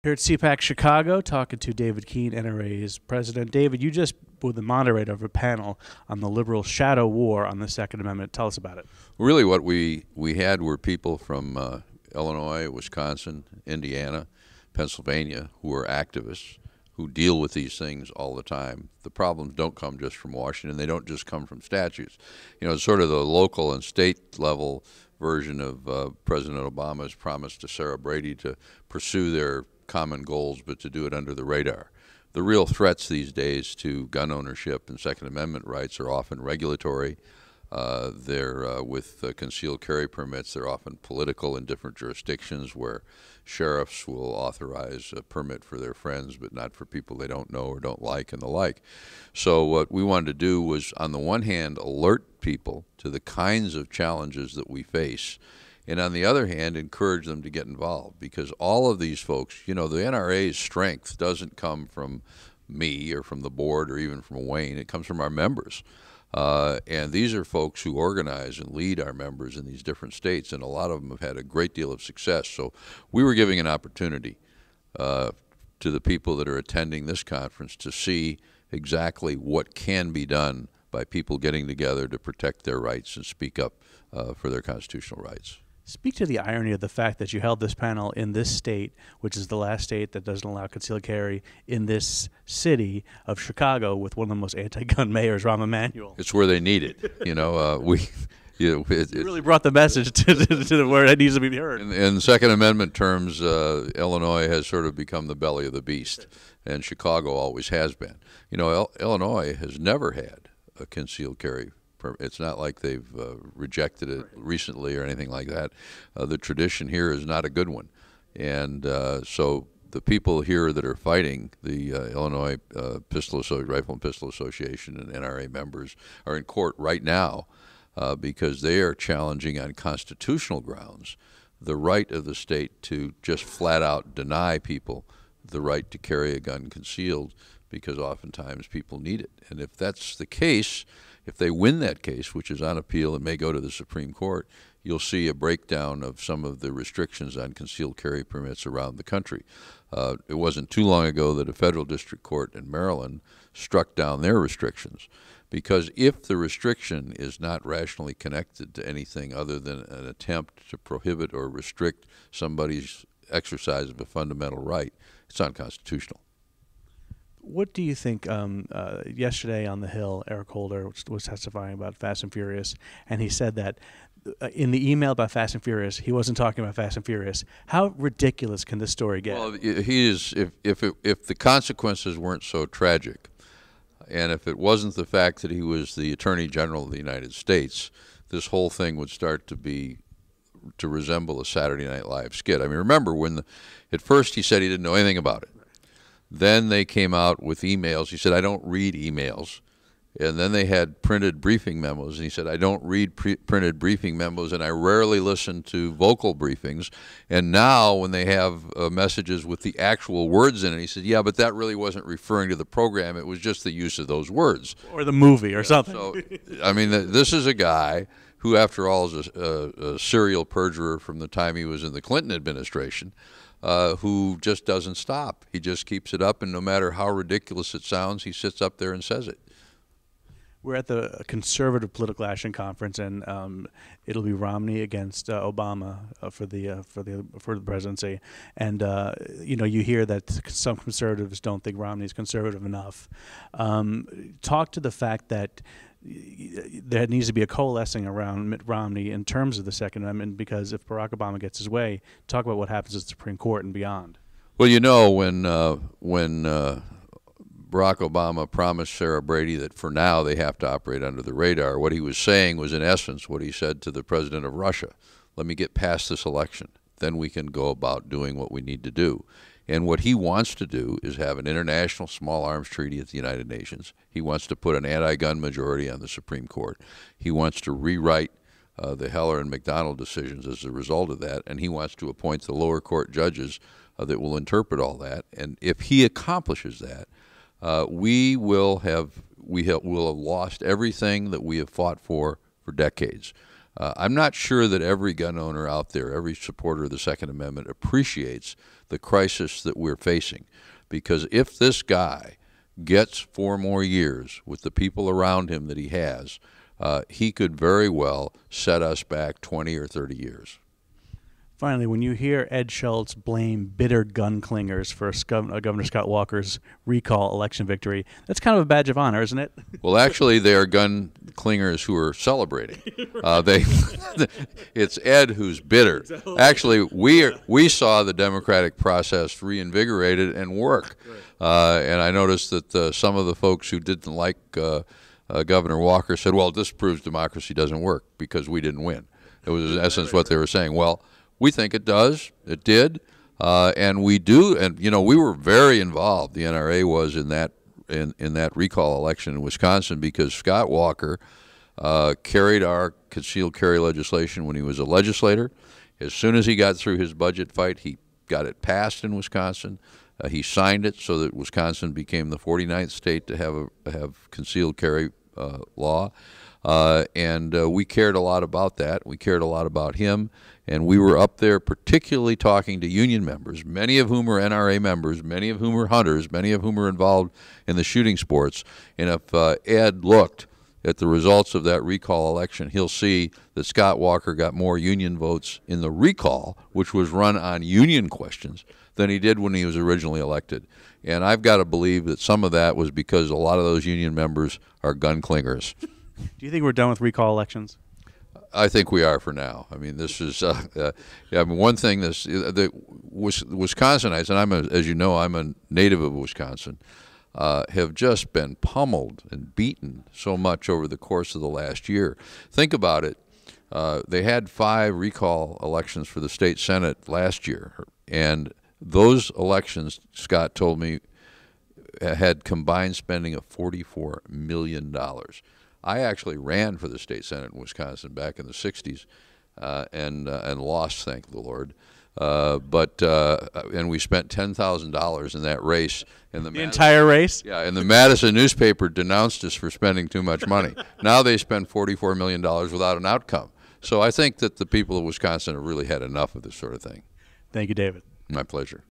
Here at CPAC Chicago, talking to David Keene, NRA's president. David, you just were the moderator of a panel on the liberal shadow war on the Second Amendment. Tell us about it. Really what we had were people from Illinois, Wisconsin, Indiana, Pennsylvania, who are activists, who deal with these things all the time. The problems don't come just from Washington. They don't just come from statutes. You know, it's sort of the local and state level version of President Obama's promise to Sarah Brady to pursue their common goals, but to do it under the radar. The real threats these days to gun ownership and Second Amendment rights are often regulatory. They're with concealed carry permits. They're often political in different jurisdictions where sheriffs will authorize a permit for their friends but not for people they don't know or don't like and the like. So what we wanted to do was, on the one hand, alert people to the kinds of challenges that we face, and on the other hand, encourage them to get involved, because all of these folks, you know, the NRA's strength doesn't come from me or from the board or even from Wayne. It comes from our members. And these are folks who organize and lead our members in these different states, and a lot of them have had a great deal of success. So we were giving an opportunity to the people that are attending this conference to see exactly what can be done by people getting together to protect their rights and speak up for their constitutional rights. Speak to the irony of the fact that you held this panel in this state, which is the last state that doesn't allow concealed carry, in this city of Chicago with one of the most anti-gun mayors, Rahm Emanuel. It's where they need it. You know, you really brought the message to where it needs to be heard. In Second Amendment terms, Illinois has sort of become the belly of the beast, and Chicago always has been. You know, Illinois has never had a concealed carry. It's not like they've rejected it recently or anything like that. The tradition here is not a good one. And so the people here that are fighting, the Illinois Rifle and Pistol Association and NRA members, are in court right now because they are challenging on constitutional grounds the right of the state to just flat out deny people the right to carry a gun concealed, because oftentimes people need it. And if that's the case, if they win that case, which is on appeal and may go to the Supreme Court, you'll see a breakdown of some of the restrictions on concealed carry permits around the country. It wasn't too long ago that a federal district court in Maryland struck down their restrictions, because if the restriction is not rationally connected to anything other than an attempt to prohibit or restrict somebody's exercise of a fundamental right, it's unconstitutional. What do you think? Yesterday on the Hill, Eric Holder was testifying about Fast and Furious, and he said that in the email about Fast and Furious, he wasn't talking about Fast and Furious. How ridiculous can this story get? Well, he is. If the consequences weren't so tragic, and if it wasn't the fact that he was the Attorney General of the United States, this whole thing would start to resemble a Saturday Night Live skit. I mean, remember when at first he said he didn't know anything about it. Then they came out with emails. He said, I don't read emails. And then they had printed briefing memos. And he said, I don't read printed briefing memos, and I rarely listen to vocal briefings. And now when they have messages with the actual words in it, he said, yeah, but that really wasn't referring to the program. It was just the use of those words. Or the movie or something. So, I mean, this is a guy who, after all, is a serial perjurer from the time he was in the Clinton administration. Who just doesn't stop. He just keeps it up, and no matter how ridiculous it sounds, he sits up there and says it. We're at the Conservative Political Action Conference, and it'll be Romney against Obama for the presidency. And you know, you hear that some conservatives don't think Romney's conservative enough. Talk to the fact that there needs to be a coalescing around Mitt Romney in terms of the Second Amendment, because if Barack Obama gets his way, talk about what happens at the Supreme Court and beyond. Well, you know, when Barack Obama promised Sarah Brady that for now they have to operate under the radar, what he was saying was, in essence, what he said to the president of Russia: let me get past this election, then we can go about doing what we need to do. And what he wants to do is have an international small arms treaty at the United Nations. He wants to put an anti-gun majority on the Supreme Court. He wants to rewrite the Heller and McDonald decisions as a result of that, and he wants to appoint the lower court judges that will interpret all that. And if he accomplishes that, we will have lost everything that we have fought for decades. I'm not sure that every gun owner out there, every supporter of the Second Amendment, appreciates the crisis that we're facing. Because if this guy gets 4 more years with the people around him that he has, he could very well set us back 20 or 30 years. Finally, when you hear Ed Schultz blame bitter gun clingers for Governor Scott Walker's recall election victory, that's kind of a badge of honor, isn't it? Well, actually, they are gun clingers who are celebrating. It's Ed who's bitter. Actually, we saw the democratic process reinvigorated and work. And I noticed that some of the folks who didn't like Governor Walker said, well, this proves democracy doesn't work because we didn't win. It was, in essence, what they were saying. Well, we think it does. It did. And we do. And, you know, we were very involved, the NRA was, in that recall election in Wisconsin, because Scott Walker carried our concealed carry legislation when he was a legislator. As soon as he got through his budget fight, he got it passed in Wisconsin. He signed it so that Wisconsin became the 49th state to have concealed carry law. And we cared a lot about that. We cared a lot about him. And we were up there particularly talking to union members, many of whom are NRA members, many of whom are hunters, many of whom are involved in the shooting sports. And if Ed looked at the results of that recall election, he'll see that Scott Walker got more union votes in the recall, which was run on union questions, than he did when he was originally elected. And I've got to believe that some of that was because a lot of those union members are gun clingers. Do you think we're done with recall elections? I think we are for now. I mean, this is one thing. The Wisconsinites, and as you know, I'm a native of Wisconsin, have just been pummeled and beaten so much over the course of the last year. Think about it. They had 5 recall elections for the state senate last year, and those elections, Scott told me, had combined spending of $44 million. I actually ran for the state senate in Wisconsin back in the 60s and lost, thank the Lord. And we spent $10,000 in that race. And the entire race? Yeah, and the Madison newspaper denounced us for spending too much money. Now they spend $44 million without an outcome. So I think that the people of Wisconsin have really had enough of this sort of thing. Thank you, David. My pleasure.